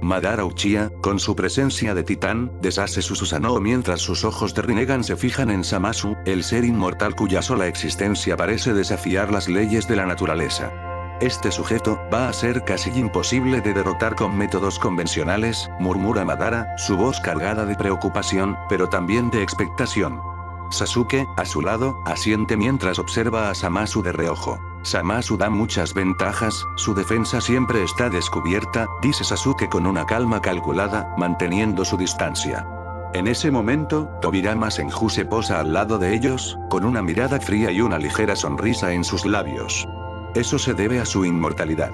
Madara Uchiha, con su presencia de titán, deshace su Susanoo mientras sus ojos de Rinnegan se fijan en Zamasu, el ser inmortal cuya sola existencia parece desafiar las leyes de la naturaleza. Este sujeto va a ser casi imposible de derrotar con métodos convencionales, murmura Madara, su voz cargada de preocupación, pero también de expectación. Sasuke, a su lado, asiente mientras observa a Zamasu de reojo. Zamasu da muchas ventajas, su defensa siempre está descubierta, dice Sasuke con una calma calculada, manteniendo su distancia. En ese momento, Tobirama Senju se posa al lado de ellos, con una mirada fría y una ligera sonrisa en sus labios. Eso se debe a su inmortalidad.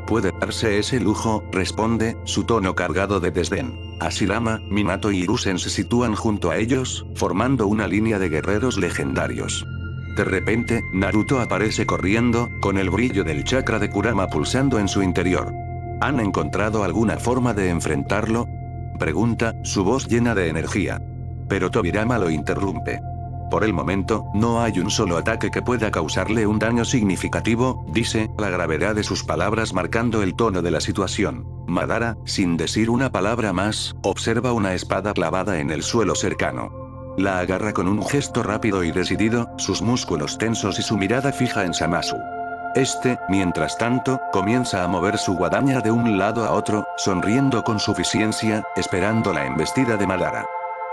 Puede darse ese lujo, responde, su tono cargado de desdén. Hashirama, Minato y Hiruzen se sitúan junto a ellos, formando una línea de guerreros legendarios. De repente, Naruto aparece corriendo, con el brillo del chakra de Kurama pulsando en su interior. ¿Han encontrado alguna forma de enfrentarlo?, pregunta, su voz llena de energía. Pero Tobirama lo interrumpe. Por el momento, no hay un solo ataque que pueda causarle un daño significativo, dice, la gravedad de sus palabras marcando el tono de la situación. Madara, sin decir una palabra más, observa una espada clavada en el suelo cercano. La agarra con un gesto rápido y decidido, sus músculos tensos y su mirada fija en Zamasu. Este, mientras tanto, comienza a mover su guadaña de un lado a otro, sonriendo con suficiencia, esperando la embestida de Madara.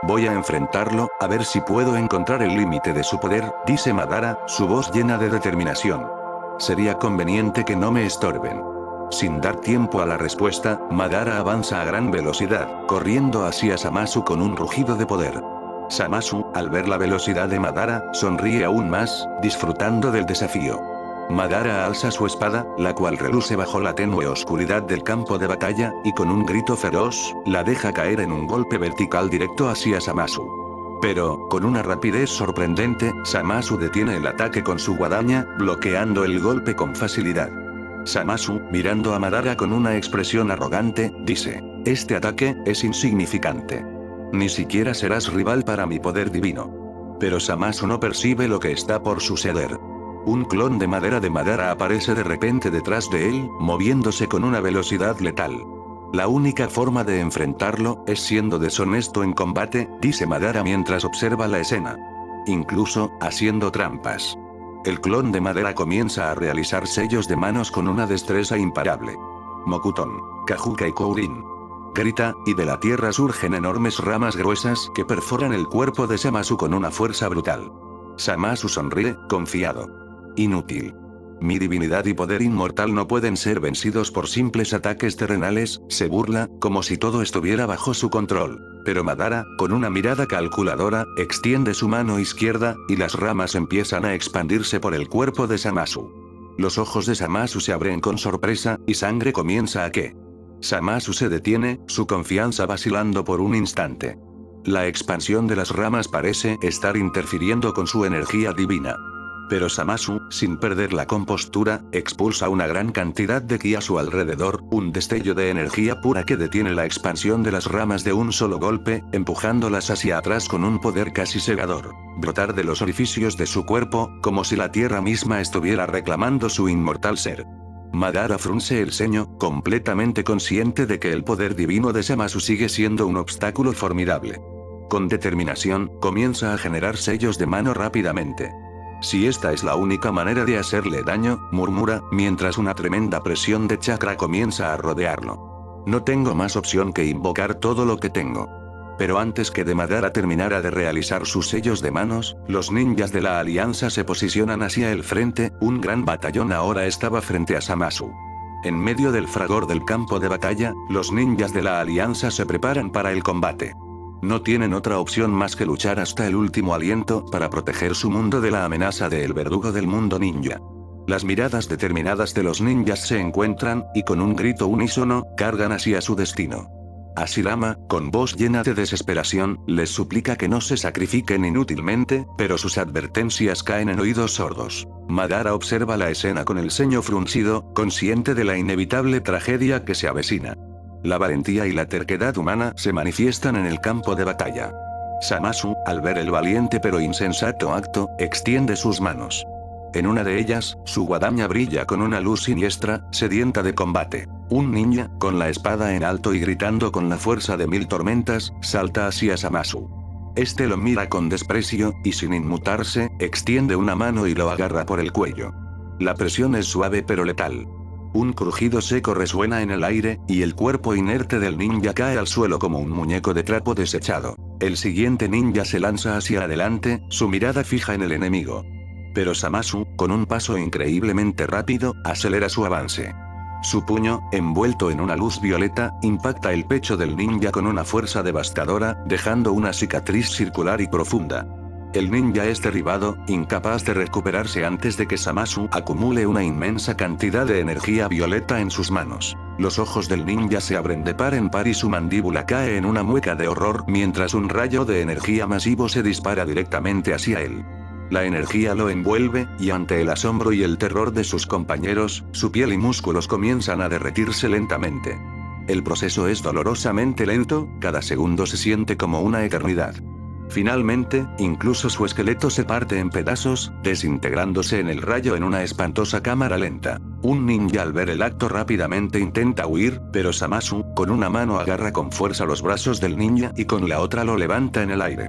Voy a enfrentarlo, a ver si puedo encontrar el límite de su poder, dice Madara, su voz llena de determinación. Sería conveniente que no me estorben. Sin dar tiempo a la respuesta, Madara avanza a gran velocidad, corriendo hacia Zamasu con un rugido de poder. Zamasu, al ver la velocidad de Madara, sonríe aún más, disfrutando del desafío. Madara alza su espada, la cual reluce bajo la tenue oscuridad del campo de batalla, y con un grito feroz, la deja caer en un golpe vertical directo hacia Zamasu. Pero, con una rapidez sorprendente, Zamasu detiene el ataque con su guadaña, bloqueando el golpe con facilidad. Zamasu, mirando a Madara con una expresión arrogante, dice: este ataque es insignificante. Ni siquiera serás rival para mi poder divino. Pero Zamasu no percibe lo que está por suceder. Un clon de Madara aparece de repente detrás de él, moviéndose con una velocidad letal. La única forma de enfrentarlo es siendo deshonesto en combate, dice Madara mientras observa la escena. Incluso, haciendo trampas. El clon de Madara comienza a realizar sellos de manos con una destreza imparable. Mokuton, Kajuka y Kourin. Grita, y de la tierra surgen enormes ramas gruesas que perforan el cuerpo de Zamasu con una fuerza brutal. Zamasu sonríe, confiado. Inútil. Mi divinidad y poder inmortal no pueden ser vencidos por simples ataques terrenales, se burla, como si todo estuviera bajo su control. Pero Madara, con una mirada calculadora, extiende su mano izquierda, y las ramas empiezan a expandirse por el cuerpo de Zamasu. Los ojos de Zamasu se abren con sorpresa, y sangre comienza a que. Zamasu se detiene, su confianza vacilando por un instante. La expansión de las ramas parece estar interfiriendo con su energía divina. Pero Zamasu, sin perder la compostura, expulsa una gran cantidad de ki a su alrededor, un destello de energía pura que detiene la expansión de las ramas de un solo golpe, empujándolas hacia atrás con un poder casi cegador. Brotar de los orificios de su cuerpo, como si la tierra misma estuviera reclamando su inmortal ser. Madara frunce el ceño, completamente consciente de que el poder divino de Zamasu sigue siendo un obstáculo formidable. Con determinación, comienza a generar sellos de mano rápidamente. Si esta es la única manera de hacerle daño, murmura, mientras una tremenda presión de chakra comienza a rodearlo. No tengo más opción que invocar todo lo que tengo. Pero antes que de Madara terminara de realizar sus sellos de manos, los ninjas de la alianza se posicionan hacia el frente, un gran batallón ahora estaba frente a Zamasu. En medio del fragor del campo de batalla, los ninjas de la alianza se preparan para el combate. No tienen otra opción más que luchar hasta el último aliento para proteger su mundo de la amenaza del verdugo del mundo ninja. Las miradas determinadas de los ninjas se encuentran, y con un grito unísono, cargan hacia su destino. Hashirama, con voz llena de desesperación, les suplica que no se sacrifiquen inútilmente, pero sus advertencias caen en oídos sordos. Madara observa la escena con el ceño fruncido, consciente de la inevitable tragedia que se avecina. La valentía y la terquedad humana se manifiestan en el campo de batalla. Zamasu, al ver el valiente pero insensato acto, extiende sus manos. En una de ellas, su guadaña brilla con una luz siniestra, sedienta de combate. Un ninja, con la espada en alto y gritando con la fuerza de 1000 tormentas, salta hacia Zamasu. Este lo mira con desprecio, y sin inmutarse, extiende una mano y lo agarra por el cuello. La presión es suave pero letal. Un crujido seco resuena en el aire, y el cuerpo inerte del ninja cae al suelo como un muñeco de trapo desechado. El siguiente ninja se lanza hacia adelante, su mirada fija en el enemigo. Pero Zamasu, con un paso increíblemente rápido, acelera su avance. Su puño, envuelto en una luz violeta, impacta el pecho del ninja con una fuerza devastadora, dejando una cicatriz circular y profunda. El ninja es derribado, incapaz de recuperarse antes de que Zamasu acumule una inmensa cantidad de energía violeta en sus manos. Los ojos del ninja se abren de par en par y su mandíbula cae en una mueca de horror mientras un rayo de energía masivo se dispara directamente hacia él. La energía lo envuelve, y ante el asombro y el terror de sus compañeros, su piel y músculos comienzan a derretirse lentamente. El proceso es dolorosamente lento, cada segundo se siente como una eternidad. Finalmente, incluso su esqueleto se parte en pedazos, desintegrándose en el rayo en una espantosa cámara lenta. Un ninja al ver el acto rápidamente intenta huir, pero Zamasu, con una mano agarra con fuerza los brazos del ninja y con la otra lo levanta en el aire.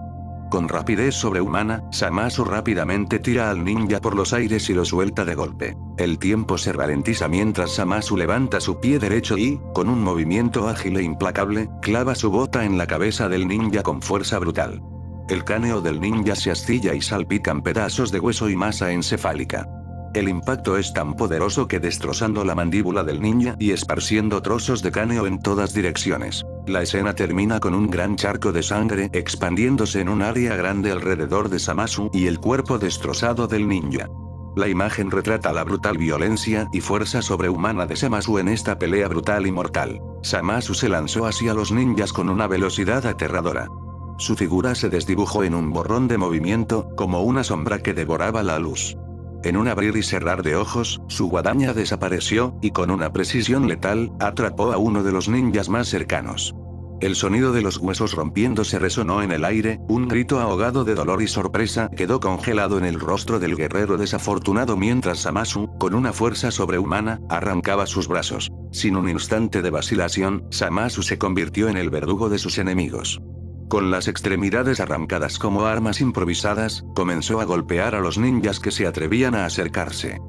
Con rapidez sobrehumana, Zamasu rápidamente tira al ninja por los aires y lo suelta de golpe. El tiempo se ralentiza mientras Zamasu levanta su pie derecho y, con un movimiento ágil e implacable, clava su bota en la cabeza del ninja con fuerza brutal. El cráneo del ninja se astilla y salpican pedazos de hueso y masa encefálica. El impacto es tan poderoso que destrozando la mandíbula del ninja y esparciendo trozos de cráneo en todas direcciones. La escena termina con un gran charco de sangre expandiéndose en un área grande alrededor de Zamasu y el cuerpo destrozado del ninja. La imagen retrata la brutal violencia y fuerza sobrehumana de Zamasu en esta pelea brutal y mortal. Zamasu se lanzó hacia los ninjas con una velocidad aterradora. Su figura se desdibujó en un borrón de movimiento, como una sombra que devoraba la luz. En un abrir y cerrar de ojos, su guadaña desapareció, y con una precisión letal, atrapó a uno de los ninjas más cercanos. El sonido de los huesos rompiéndose resonó en el aire, un grito ahogado de dolor y sorpresa quedó congelado en el rostro del guerrero desafortunado mientras Zamasu, con una fuerza sobrehumana, arrancaba sus brazos. Sin un instante de vacilación, Zamasu se convirtió en el verdugo de sus enemigos. Con las extremidades arrancadas como armas improvisadas, comenzó a golpear a los ninjas que se atrevían a acercarse.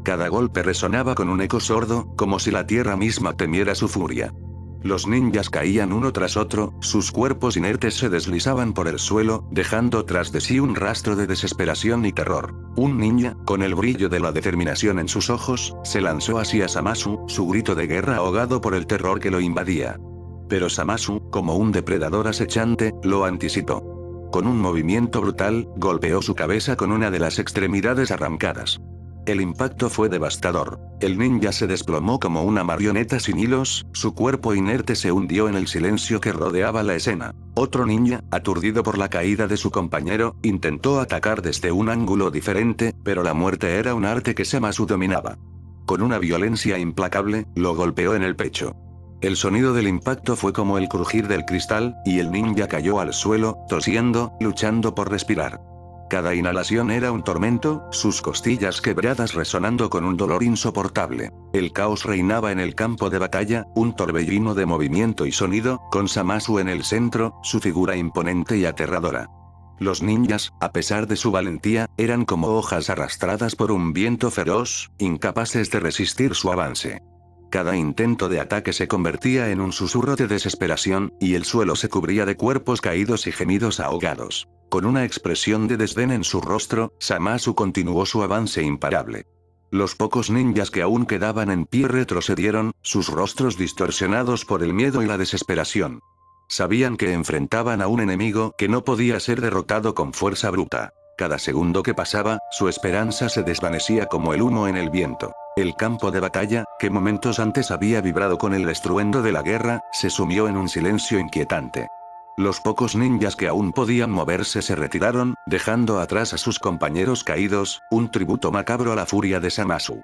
Cada golpe resonaba con un eco sordo, como si la tierra misma temiera su furia. Los ninjas caían uno tras otro, sus cuerpos inertes se deslizaban por el suelo, dejando tras de sí un rastro de desesperación y terror. Un ninja, con el brillo de la determinación en sus ojos, se lanzó hacia Zamasu, su grito de guerra ahogado por el terror que lo invadía. Pero Zamasu, como un depredador acechante, lo anticipó. Con un movimiento brutal, golpeó su cabeza con una de las extremidades arrancadas. El impacto fue devastador. El ninja se desplomó como una marioneta sin hilos, su cuerpo inerte se hundió en el silencio que rodeaba la escena. Otro ninja, aturdido por la caída de su compañero, intentó atacar desde un ángulo diferente, pero la muerte era un arte que Zamasu dominaba. Con una violencia implacable, lo golpeó en el pecho. El sonido del impacto fue como el crujir del cristal, y el ninja cayó al suelo, tosiendo, luchando por respirar. Cada inhalación era un tormento, sus costillas quebradas resonando con un dolor insoportable. El caos reinaba en el campo de batalla, un torbellino de movimiento y sonido, con Zamasu en el centro, su figura imponente y aterradora. Los ninjas, a pesar de su valentía, eran como hojas arrastradas por un viento feroz, incapaces de resistir su avance. Cada intento de ataque se convertía en un susurro de desesperación, y el suelo se cubría de cuerpos caídos y gemidos ahogados. Con una expresión de desdén en su rostro, Zamasu continuó su avance imparable. Los pocos ninjas que aún quedaban en pie retrocedieron, sus rostros distorsionados por el miedo y la desesperación. Sabían que enfrentaban a un enemigo que no podía ser derrotado con fuerza bruta. Cada segundo que pasaba, su esperanza se desvanecía como el humo en el viento. El campo de batalla, que momentos antes había vibrado con el estruendo de la guerra, se sumió en un silencio inquietante. Los pocos ninjas que aún podían moverse se retiraron, dejando atrás a sus compañeros caídos, un tributo macabro a la furia de Zamasu.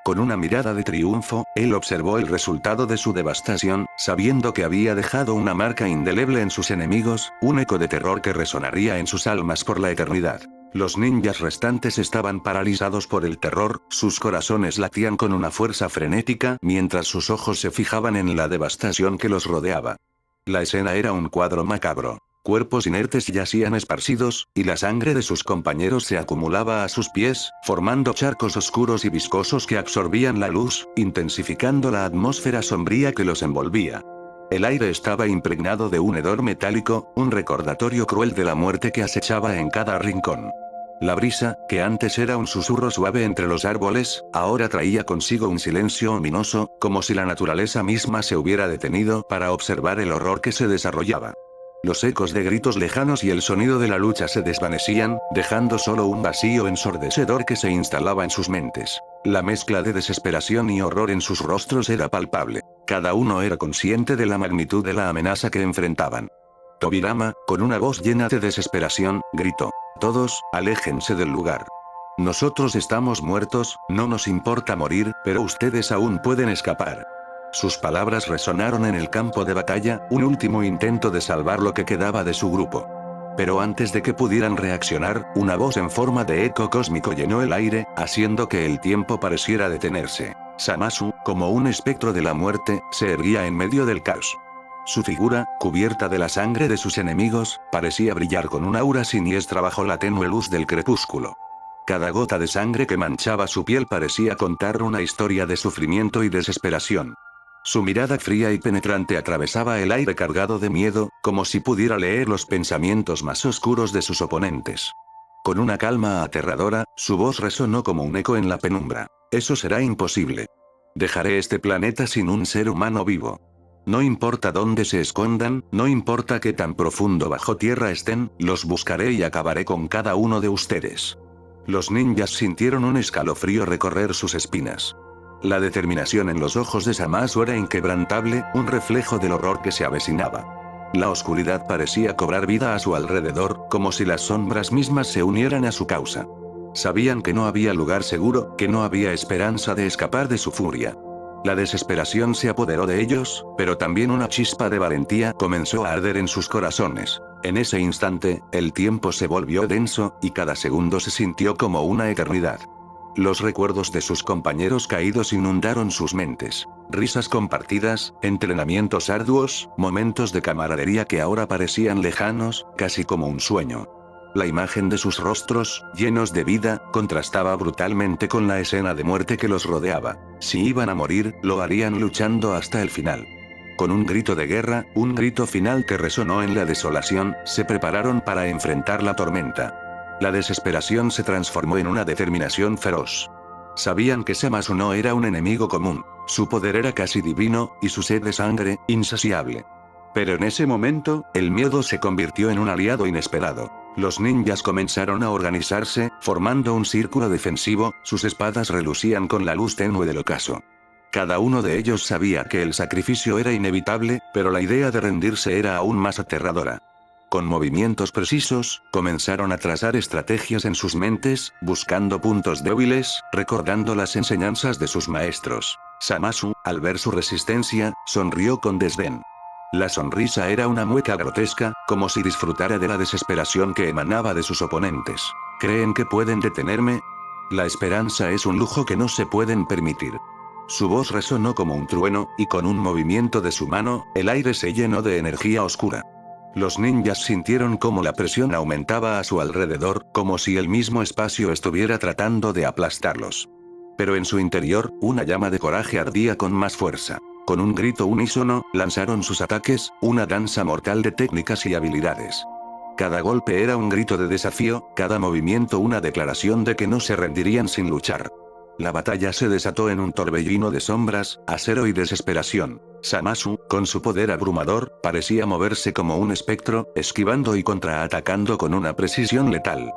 Con una mirada de triunfo, él observó el resultado de su devastación, sabiendo que había dejado una marca indeleble en sus enemigos, un eco de terror que resonaría en sus almas por la eternidad. Los ninjas restantes estaban paralizados por el terror, sus corazones latían con una fuerza frenética mientras sus ojos se fijaban en la devastación que los rodeaba. La escena era un cuadro macabro. Cuerpos inertes yacían esparcidos, y la sangre de sus compañeros se acumulaba a sus pies, formando charcos oscuros y viscosos que absorbían la luz, intensificando la atmósfera sombría que los envolvía. El aire estaba impregnado de un hedor metálico, un recordatorio cruel de la muerte que acechaba en cada rincón. La brisa, que antes era un susurro suave entre los árboles, ahora traía consigo un silencio ominoso, como si la naturaleza misma se hubiera detenido para observar el horror que se desarrollaba. Los ecos de gritos lejanos y el sonido de la lucha se desvanecían, dejando solo un vacío ensordecedor que se instalaba en sus mentes. La mezcla de desesperación y horror en sus rostros era palpable. Cada uno era consciente de la magnitud de la amenaza que enfrentaban. Tobirama, con una voz llena de desesperación, gritó: «Todos, aléjense del lugar. Nosotros estamos muertos, no nos importa morir, pero ustedes aún pueden escapar». Sus palabras resonaron en el campo de batalla, un último intento de salvar lo que quedaba de su grupo. Pero antes de que pudieran reaccionar, una voz en forma de eco cósmico llenó el aire, haciendo que el tiempo pareciera detenerse. Zamasu, como un espectro de la muerte, se erguía en medio del caos. Su figura, cubierta de la sangre de sus enemigos, parecía brillar con una aura siniestra bajo la tenue luz del crepúsculo. Cada gota de sangre que manchaba su piel parecía contar una historia de sufrimiento y desesperación. Su mirada fría y penetrante atravesaba el aire cargado de miedo, como si pudiera leer los pensamientos más oscuros de sus oponentes. Con una calma aterradora, su voz resonó como un eco en la penumbra. «Eso será imposible. Dejaré este planeta sin un ser humano vivo. No importa dónde se escondan, no importa qué tan profundo bajo tierra estén, los buscaré y acabaré con cada uno de ustedes». Los ninjas sintieron un escalofrío recorrer sus espinas. La determinación en los ojos de Zamasu era inquebrantable, un reflejo del horror que se avecinaba. La oscuridad parecía cobrar vida a su alrededor, como si las sombras mismas se unieran a su causa. Sabían que no había lugar seguro, que no había esperanza de escapar de su furia. La desesperación se apoderó de ellos, pero también una chispa de valentía comenzó a arder en sus corazones. En ese instante, el tiempo se volvió denso, y cada segundo se sintió como una eternidad. Los recuerdos de sus compañeros caídos inundaron sus mentes. Risas compartidas, entrenamientos arduos, momentos de camaradería que ahora parecían lejanos, casi como un sueño. La imagen de sus rostros, llenos de vida, contrastaba brutalmente con la escena de muerte que los rodeaba. Si iban a morir, lo harían luchando hasta el final. Con un grito de guerra, un grito final que resonó en la desolación, se prepararon para enfrentar la tormenta. La desesperación se transformó en una determinación feroz. Sabían que Zamasu no era un enemigo común. Su poder era casi divino, y su sed de sangre, insaciable. Pero en ese momento, el miedo se convirtió en un aliado inesperado. Los ninjas comenzaron a organizarse, formando un círculo defensivo, sus espadas relucían con la luz tenue del ocaso. Cada uno de ellos sabía que el sacrificio era inevitable, pero la idea de rendirse era aún más aterradora. Con movimientos precisos, comenzaron a trazar estrategias en sus mentes, buscando puntos débiles, recordando las enseñanzas de sus maestros. Zamasu, al ver su resistencia, sonrió con desdén. La sonrisa era una mueca grotesca, como si disfrutara de la desesperación que emanaba de sus oponentes. ¿Creen que pueden detenerme? La esperanza es un lujo que no se pueden permitir. Su voz resonó como un trueno, y con un movimiento de su mano, el aire se llenó de energía oscura. Los ninjas sintieron cómo la presión aumentaba a su alrededor, como si el mismo espacio estuviera tratando de aplastarlos. Pero en su interior, una llama de coraje ardía con más fuerza. Con un grito unísono, lanzaron sus ataques, una danza mortal de técnicas y habilidades. Cada golpe era un grito de desafío, cada movimiento una declaración de que no se rendirían sin luchar. La batalla se desató en un torbellino de sombras, acero y desesperación. Zamasu, con su poder abrumador, parecía moverse como un espectro, esquivando y contraatacando con una precisión letal.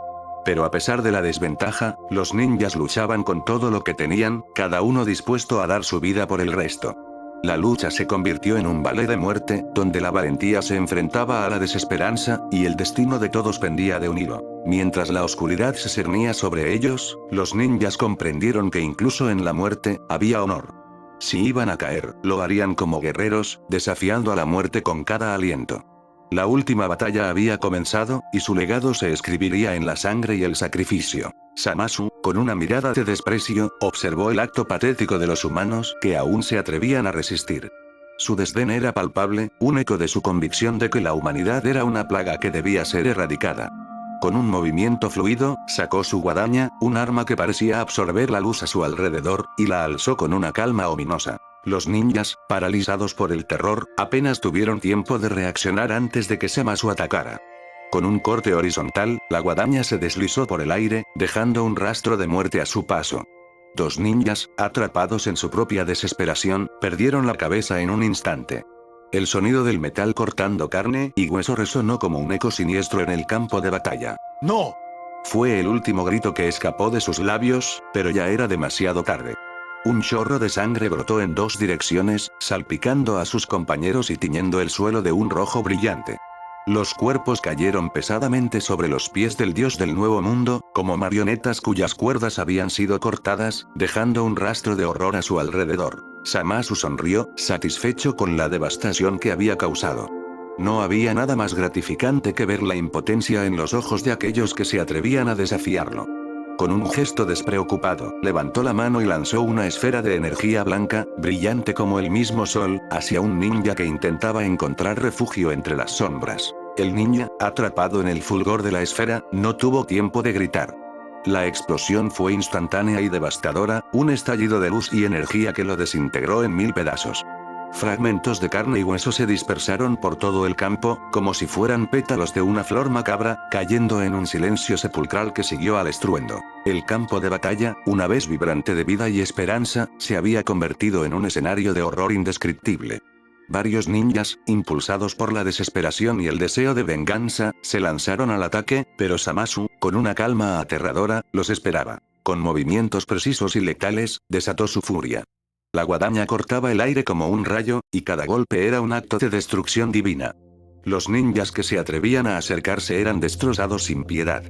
Pero a pesar de la desventaja, los ninjas luchaban con todo lo que tenían, cada uno dispuesto a dar su vida por el resto. La lucha se convirtió en un ballet de muerte, donde la valentía se enfrentaba a la desesperanza, y el destino de todos pendía de un hilo. Mientras la oscuridad se cernía sobre ellos, los ninjas comprendieron que incluso en la muerte, había honor. Si iban a caer, lo harían como guerreros, desafiando a la muerte con cada aliento. La última batalla había comenzado, y su legado se escribiría en la sangre y el sacrificio. Zamasu, con una mirada de desprecio, observó el acto patético de los humanos que aún se atrevían a resistir. Su desdén era palpable, un eco de su convicción de que la humanidad era una plaga que debía ser erradicada. Con un movimiento fluido, sacó su guadaña, un arma que parecía absorber la luz a su alrededor, y la alzó con una calma ominosa. Los ninjas, paralizados por el terror, apenas tuvieron tiempo de reaccionar antes de que Zamasu atacara. Con un corte horizontal, la guadaña se deslizó por el aire, dejando un rastro de muerte a su paso. Dos ninjas, atrapados en su propia desesperación, perdieron la cabeza en un instante. El sonido del metal cortando carne y hueso resonó como un eco siniestro en el campo de batalla. ¡No! Fue el último grito que escapó de sus labios, pero ya era demasiado tarde. Un chorro de sangre brotó en dos direcciones, salpicando a sus compañeros y tiñendo el suelo de un rojo brillante. Los cuerpos cayeron pesadamente sobre los pies del dios del nuevo mundo, como marionetas cuyas cuerdas habían sido cortadas, dejando un rastro de horror a su alrededor. Zamasu sonrió, satisfecho con la devastación que había causado. No había nada más gratificante que ver la impotencia en los ojos de aquellos que se atrevían a desafiarlo. Con un gesto despreocupado, levantó la mano y lanzó una esfera de energía blanca, brillante como el mismo sol, hacia un ninja que intentaba encontrar refugio entre las sombras. El ninja, atrapado en el fulgor de la esfera, no tuvo tiempo de gritar. La explosión fue instantánea y devastadora, un estallido de luz y energía que lo desintegró en 1000 pedazos. Fragmentos de carne y hueso se dispersaron por todo el campo, como si fueran pétalos de una flor macabra, cayendo en un silencio sepulcral que siguió al estruendo. El campo de batalla, una vez vibrante de vida y esperanza, se había convertido en un escenario de horror indescriptible. Varios ninjas, impulsados por la desesperación y el deseo de venganza, se lanzaron al ataque, pero Zamasu, con una calma aterradora, los esperaba. Con movimientos precisos y letales, desató su furia. La guadaña cortaba el aire como un rayo, y cada golpe era un acto de destrucción divina. Los ninjas que se atrevían a acercarse eran destrozados sin piedad.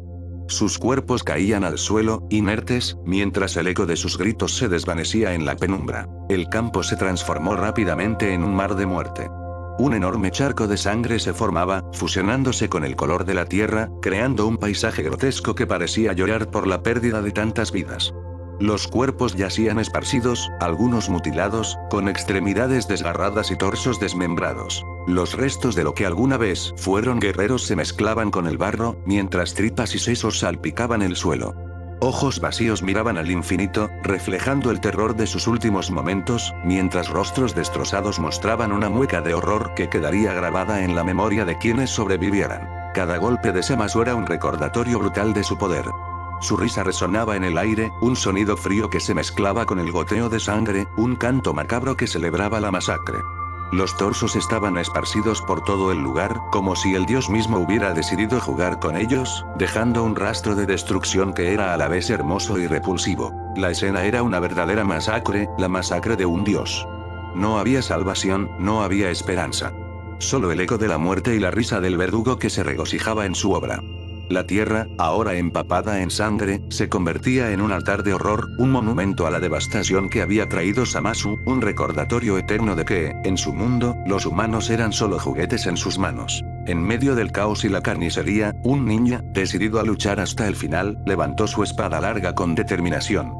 Sus cuerpos caían al suelo, inertes, mientras el eco de sus gritos se desvanecía en la penumbra. El campo se transformó rápidamente en un mar de muerte. Un enorme charco de sangre se formaba, fusionándose con el color de la tierra, creando un paisaje grotesco que parecía llorar por la pérdida de tantas vidas. Los cuerpos yacían esparcidos, algunos mutilados, con extremidades desgarradas y torsos desmembrados. Los restos de lo que alguna vez fueron guerreros se mezclaban con el barro, mientras tripas y sesos salpicaban el suelo. Ojos vacíos miraban al infinito, reflejando el terror de sus últimos momentos, mientras rostros destrozados mostraban una mueca de horror que quedaría grabada en la memoria de quienes sobrevivieran. Cada golpe de Zamasu era un recordatorio brutal de su poder. Su risa resonaba en el aire, un sonido frío que se mezclaba con el goteo de sangre, un canto macabro que celebraba la masacre. Los torsos estaban esparcidos por todo el lugar, como si el dios mismo hubiera decidido jugar con ellos, dejando un rastro de destrucción que era a la vez hermoso y repulsivo. La escena era una verdadera masacre, la masacre de un dios. No había salvación, no había esperanza. Solo el eco de la muerte y la risa del verdugo que se regocijaba en su obra. La tierra, ahora empapada en sangre, se convertía en un altar de horror, un monumento a la devastación que había traído Zamasu, un recordatorio eterno de que, en su mundo, los humanos eran solo juguetes en sus manos. En medio del caos y la carnicería, un ninja, decidido a luchar hasta el final, levantó su espada larga con determinación.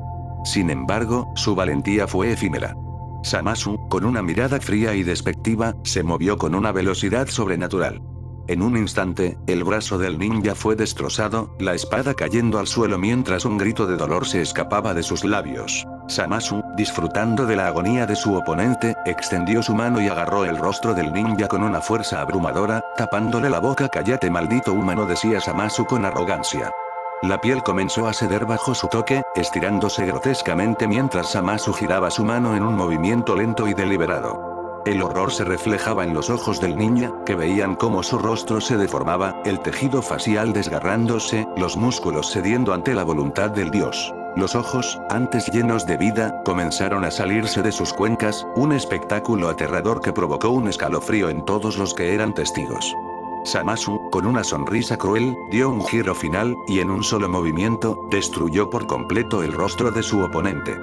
Sin embargo, su valentía fue efímera. Zamasu, con una mirada fría y despectiva, se movió con una velocidad sobrenatural. En un instante, el brazo del ninja fue destrozado, la espada cayendo al suelo mientras un grito de dolor se escapaba de sus labios. Zamasu, disfrutando de la agonía de su oponente, extendió su mano y agarró el rostro del ninja con una fuerza abrumadora, tapándole la boca. «Cállate, maldito humano», decía Zamasu con arrogancia. La piel comenzó a ceder bajo su toque, estirándose grotescamente mientras Zamasu giraba su mano en un movimiento lento y deliberado. El horror se reflejaba en los ojos del ninja, que veían cómo su rostro se deformaba, el tejido facial desgarrándose, los músculos cediendo ante la voluntad del dios. Los ojos, antes llenos de vida, comenzaron a salirse de sus cuencas, un espectáculo aterrador que provocó un escalofrío en todos los que eran testigos. Zamasu, con una sonrisa cruel, dio un giro final, y en un solo movimiento, destruyó por completo el rostro de su oponente.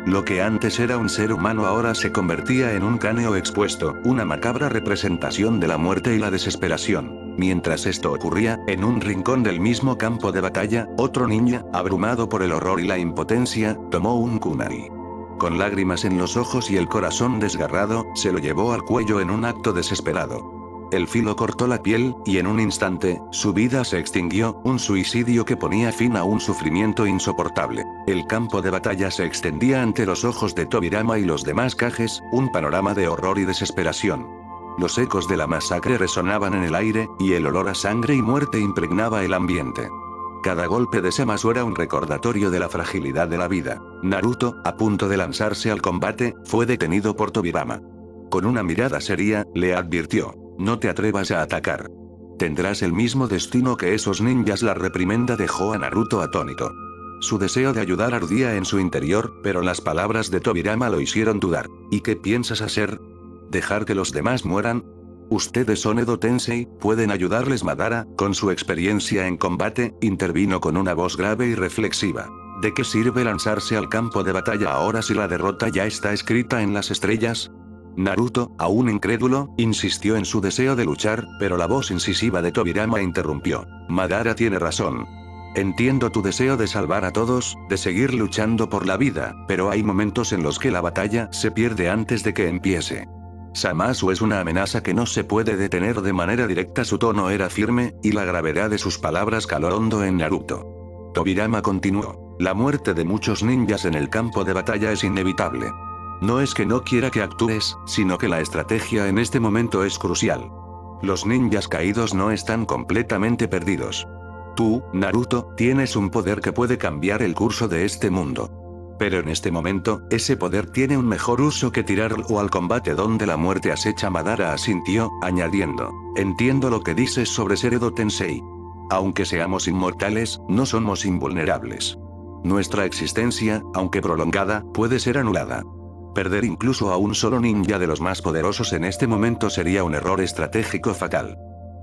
Lo que antes era un ser humano ahora se convertía en un cráneo expuesto, una macabra representación de la muerte y la desesperación. Mientras esto ocurría, en un rincón del mismo campo de batalla, otro ninja, abrumado por el horror y la impotencia, tomó un kunai. Con lágrimas en los ojos y el corazón desgarrado, se lo llevó al cuello en un acto desesperado. El filo cortó la piel, y en un instante, su vida se extinguió, un suicidio que ponía fin a un sufrimiento insoportable. El campo de batalla se extendía ante los ojos de Tobirama y los demás Kages, un panorama de horror y desesperación. Los ecos de la masacre resonaban en el aire, y el olor a sangre y muerte impregnaba el ambiente. Cada golpe de Zamasu era un recordatorio de la fragilidad de la vida. Naruto, a punto de lanzarse al combate, fue detenido por Tobirama. Con una mirada seria, le advirtió: no te atrevas a atacar. Tendrás el mismo destino que esos ninjas. La reprimenda dejó a Naruto atónito. Su deseo de ayudar ardía en su interior, pero las palabras de Tobirama lo hicieron dudar. ¿Y qué piensas hacer? ¿Dejar que los demás mueran? Ustedes son Edo Tensei, ¿pueden ayudarles? Madara, con su experiencia en combate, intervino con una voz grave y reflexiva. ¿De qué sirve lanzarse al campo de batalla ahora si la derrota ya está escrita en las estrellas? Naruto, aún incrédulo, insistió en su deseo de luchar, pero la voz incisiva de Tobirama interrumpió. Madara tiene razón. Entiendo tu deseo de salvar a todos, de seguir luchando por la vida, pero hay momentos en los que la batalla se pierde antes de que empiece. Zamasu es una amenaza que no se puede detener de manera directa. Su tono era firme, y la gravedad de sus palabras caló hondo en Naruto. Tobirama continuó. La muerte de muchos ninjas en el campo de batalla es inevitable. No es que no quiera que actúes, sino que la estrategia en este momento es crucial. Los ninjas caídos no están completamente perdidos. Tú, Naruto, tienes un poder que puede cambiar el curso de este mundo. Pero en este momento, ese poder tiene un mejor uso que tirarlo al combate donde la muerte acecha. Madara asintió, añadiendo: entiendo lo que dices sobre ser Edo Tensei. Aunque seamos inmortales, no somos invulnerables. Nuestra existencia, aunque prolongada, puede ser anulada. Perder incluso a un solo ninja de los más poderosos en este momento sería un error estratégico fatal.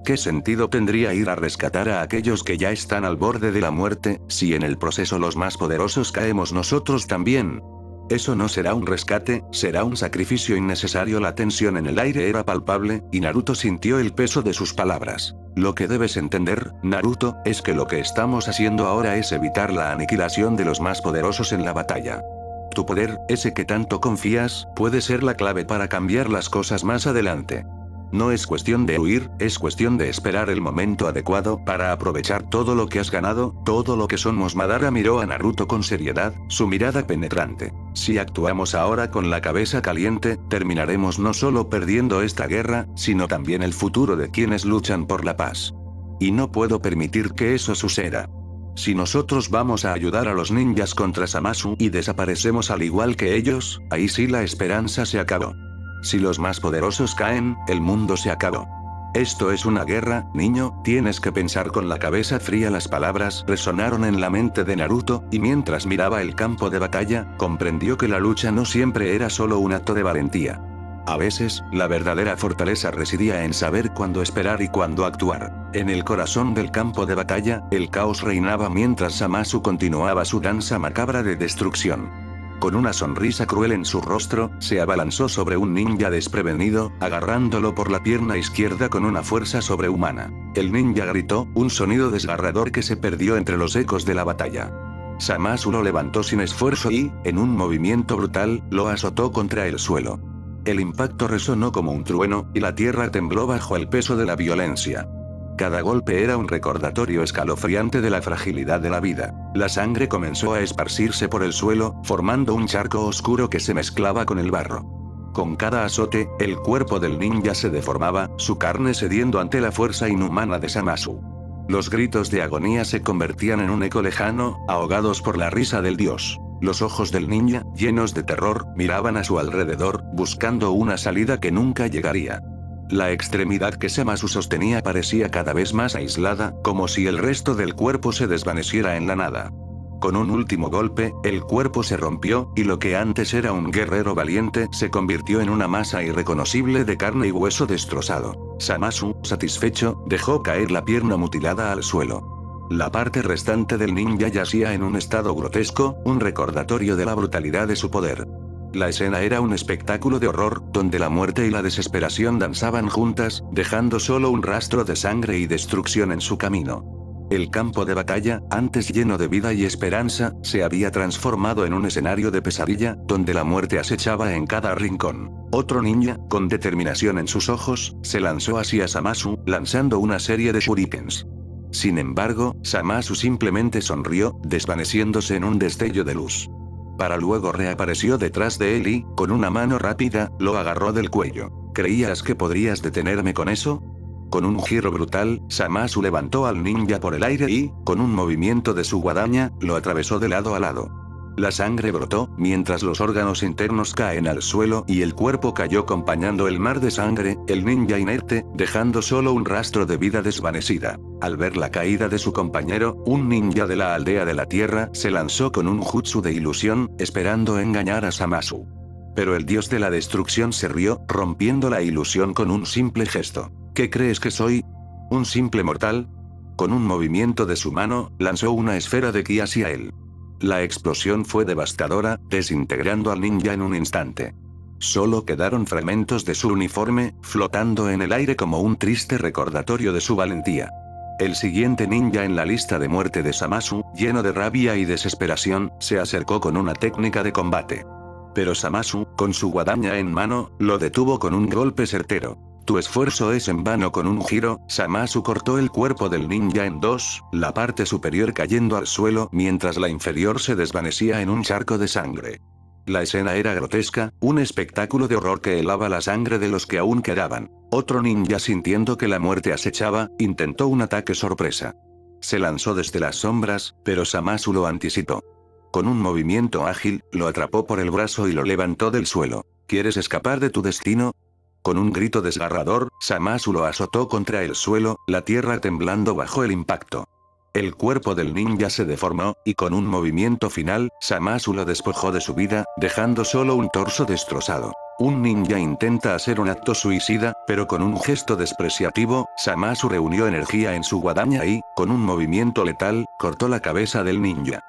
¿Qué sentido tendría ir a rescatar a aquellos que ya están al borde de la muerte, si en el proceso los más poderosos caemos nosotros también? Eso no será un rescate, será un sacrificio innecesario. La tensión en el aire era palpable, y Naruto sintió el peso de sus palabras. Lo que debes entender, Naruto, es que lo que estamos haciendo ahora es evitar la aniquilación de los más poderosos en la batalla. Tu poder, ese que tanto confías, puede ser la clave para cambiar las cosas más adelante. No es cuestión de huir, es cuestión de esperar el momento adecuado para aprovechar todo lo que has ganado, todo lo que somos. Madara miró a Naruto con seriedad, su mirada penetrante. Si actuamos ahora con la cabeza caliente, terminaremos no solo perdiendo esta guerra, sino también el futuro de quienes luchan por la paz. Y no puedo permitir que eso suceda. Si nosotros vamos a ayudar a los ninjas contra Zamasu y desaparecemos al igual que ellos, ahí sí la esperanza se acabó. Si los más poderosos caen, el mundo se acabó. Esto es una guerra, niño, tienes que pensar con la cabeza fría. Las palabras resonaron en la mente de Naruto, y mientras miraba el campo de batalla, comprendió que la lucha no siempre era solo un acto de valentía. A veces, la verdadera fortaleza residía en saber cuándo esperar y cuándo actuar. En el corazón del campo de batalla, el caos reinaba mientras Zamasu continuaba su danza macabra de destrucción. Con una sonrisa cruel en su rostro, se abalanzó sobre un ninja desprevenido, agarrándolo por la pierna izquierda con una fuerza sobrehumana. El ninja gritó, un sonido desgarrador que se perdió entre los ecos de la batalla. Zamasu lo levantó sin esfuerzo y, en un movimiento brutal, lo azotó contra el suelo. El impacto resonó como un trueno, y la tierra tembló bajo el peso de la violencia. Cada golpe era un recordatorio escalofriante de la fragilidad de la vida. La sangre comenzó a esparcirse por el suelo, formando un charco oscuro que se mezclaba con el barro. Con cada azote, el cuerpo del ninja se deformaba, su carne cediendo ante la fuerza inhumana de Zamasu. Los gritos de agonía se convertían en un eco lejano, ahogados por la risa del dios. Los ojos del ninja, llenos de terror, miraban a su alrededor, buscando una salida que nunca llegaría. La extremidad que Zamasu sostenía parecía cada vez más aislada, como si el resto del cuerpo se desvaneciera en la nada. Con un último golpe, el cuerpo se rompió, y lo que antes era un guerrero valiente se convirtió en una masa irreconocible de carne y hueso destrozado. Zamasu, satisfecho, dejó caer la pierna mutilada al suelo. La parte restante del ninja yacía en un estado grotesco, un recordatorio de la brutalidad de su poder. La escena era un espectáculo de horror, donde la muerte y la desesperación danzaban juntas, dejando solo un rastro de sangre y destrucción en su camino. El campo de batalla, antes lleno de vida y esperanza, se había transformado en un escenario de pesadilla, donde la muerte acechaba en cada rincón. Otro ninja, con determinación en sus ojos, se lanzó hacia Zamasu, lanzando una serie de shurikens. Sin embargo, Zamasu simplemente sonrió, desvaneciéndose en un destello de luz. Para luego reapareció detrás de él y, con una mano rápida, lo agarró del cuello. ¿Creías que podrías detenerme con eso? Con un giro brutal, Zamasu levantó al ninja por el aire y, con un movimiento de su guadaña, lo atravesó de lado a lado. La sangre brotó, mientras los órganos internos caen al suelo y el cuerpo cayó acompañando el mar de sangre, el ninja inerte, dejando solo un rastro de vida desvanecida. Al ver la caída de su compañero, un ninja de la aldea de la tierra se lanzó con un jutsu de ilusión, esperando engañar a Zamasu. Pero el dios de la destrucción se rió, rompiendo la ilusión con un simple gesto. ¿Qué crees que soy? ¿Un simple mortal? Con un movimiento de su mano, lanzó una esfera de ki hacia él. La explosión fue devastadora, desintegrando al ninja en un instante. Solo quedaron fragmentos de su uniforme, flotando en el aire como un triste recordatorio de su valentía. El siguiente ninja en la lista de muerte de Zamasu, lleno de rabia y desesperación, se acercó con una técnica de combate. Pero Zamasu, con su guadaña en mano, lo detuvo con un golpe certero. Tu esfuerzo es en vano. Con un giro, Zamasu cortó el cuerpo del ninja en dos, la parte superior cayendo al suelo mientras la inferior se desvanecía en un charco de sangre. La escena era grotesca, un espectáculo de horror que helaba la sangre de los que aún quedaban. Otro ninja, sintiendo que la muerte acechaba, intentó un ataque sorpresa. Se lanzó desde las sombras, pero Zamasu lo anticipó. Con un movimiento ágil, lo atrapó por el brazo y lo levantó del suelo. ¿Quieres escapar de tu destino? Con un grito desgarrador, Zamasu lo azotó contra el suelo, la tierra temblando bajo el impacto. El cuerpo del ninja se deformó, y con un movimiento final, Zamasu lo despojó de su vida, dejando solo un torso destrozado. Un ninja intenta hacer un acto suicida, pero con un gesto despreciativo, Zamasu reunió energía en su guadaña y, con un movimiento letal, cortó la cabeza del ninja.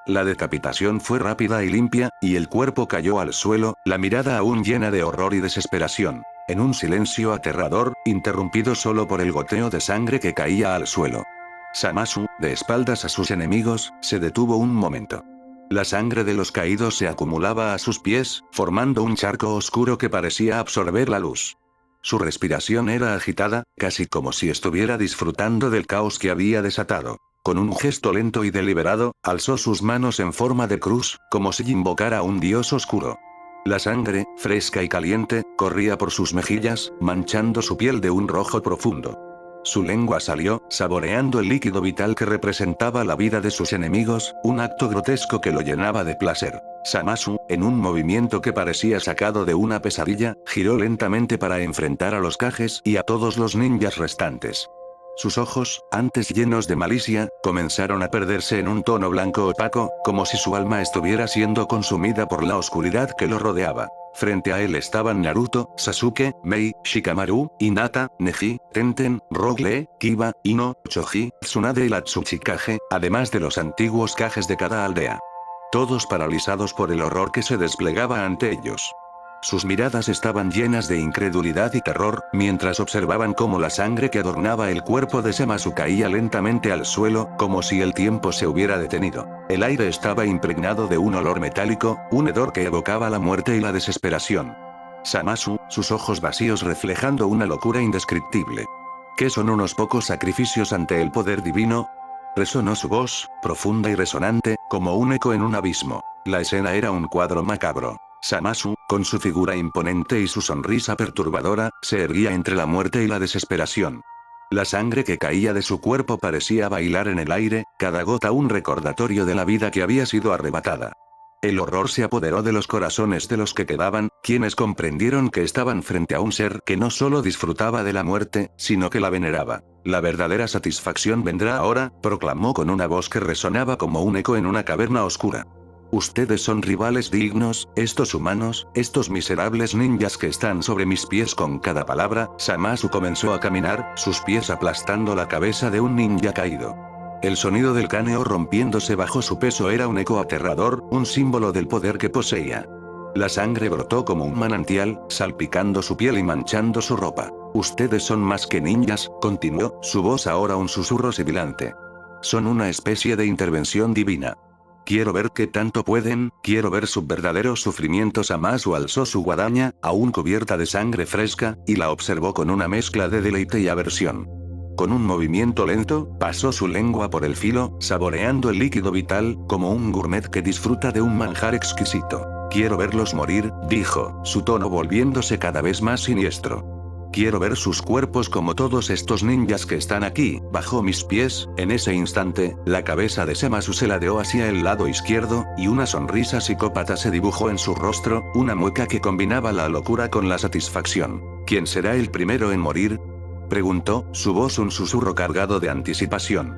La decapitación fue rápida y limpia, y el cuerpo cayó al suelo, la mirada aún llena de horror y desesperación. En un silencio aterrador, interrumpido solo por el goteo de sangre que caía al suelo. Zamasu, de espaldas a sus enemigos, se detuvo un momento. La sangre de los caídos se acumulaba a sus pies, formando un charco oscuro que parecía absorber la luz. Su respiración era agitada, casi como si estuviera disfrutando del caos que había desatado. Con un gesto lento y deliberado, alzó sus manos en forma de cruz, como si invocara a un dios oscuro. La sangre, fresca y caliente, corría por sus mejillas, manchando su piel de un rojo profundo. Su lengua salió, saboreando el líquido vital que representaba la vida de sus enemigos, un acto grotesco que lo llenaba de placer. Zamasu, en un movimiento que parecía sacado de una pesadilla, giró lentamente para enfrentar a los Kages y a todos los ninjas restantes. Sus ojos, antes llenos de malicia, comenzaron a perderse en un tono blanco opaco, como si su alma estuviera siendo consumida por la oscuridad que lo rodeaba. Frente a él estaban Naruto, Sasuke, Mei, Shikamaru, Hinata, Neji, Tenten, Rogue Lee, Kiba, Ino, Choji, Tsunade y la Tsuchikage, además de los antiguos Kages de cada aldea. Todos paralizados por el horror que se desplegaba ante ellos. Sus miradas estaban llenas de incredulidad y terror, mientras observaban cómo la sangre que adornaba el cuerpo de Zamasu caía lentamente al suelo, como si el tiempo se hubiera detenido. El aire estaba impregnado de un olor metálico, un hedor que evocaba la muerte y la desesperación. Zamasu, sus ojos vacíos reflejando una locura indescriptible. ¿Qué son unos pocos sacrificios ante el poder divino? Resonó su voz, profunda y resonante, como un eco en un abismo. La escena era un cuadro macabro. Zamasu, con su figura imponente y su sonrisa perturbadora, se erguía entre la muerte y la desesperación. La sangre que caía de su cuerpo parecía bailar en el aire, cada gota un recordatorio de la vida que había sido arrebatada. El horror se apoderó de los corazones de los que quedaban, quienes comprendieron que estaban frente a un ser que no solo disfrutaba de la muerte, sino que la veneraba. La verdadera satisfacción vendrá ahora, proclamó con una voz que resonaba como un eco en una caverna oscura. Ustedes son rivales dignos, estos humanos, estos miserables ninjas que están sobre mis pies. Con cada palabra, Zamasu comenzó a caminar, sus pies aplastando la cabeza de un ninja caído. El sonido del cráneo rompiéndose bajo su peso era un eco aterrador, un símbolo del poder que poseía. La sangre brotó como un manantial, salpicando su piel y manchando su ropa. Ustedes son más que ninjas, continuó, su voz ahora un susurro sibilante. Son una especie de intervención divina. Quiero ver qué tanto pueden, quiero ver su verdadero sufrimiento. Zamasu alzó su guadaña, aún cubierta de sangre fresca, y la observó con una mezcla de deleite y aversión. Con un movimiento lento, pasó su lengua por el filo, saboreando el líquido vital, como un gourmet que disfruta de un manjar exquisito. Quiero verlos morir, dijo, su tono volviéndose cada vez más siniestro. Quiero ver sus cuerpos como todos estos ninjas que están aquí, bajo mis pies. En ese instante, la cabeza de Zamasu se ladeó hacia el lado izquierdo, y una sonrisa psicópata se dibujó en su rostro, una mueca que combinaba la locura con la satisfacción. ¿Quién será el primero en morir?, preguntó, su voz un susurro cargado de anticipación.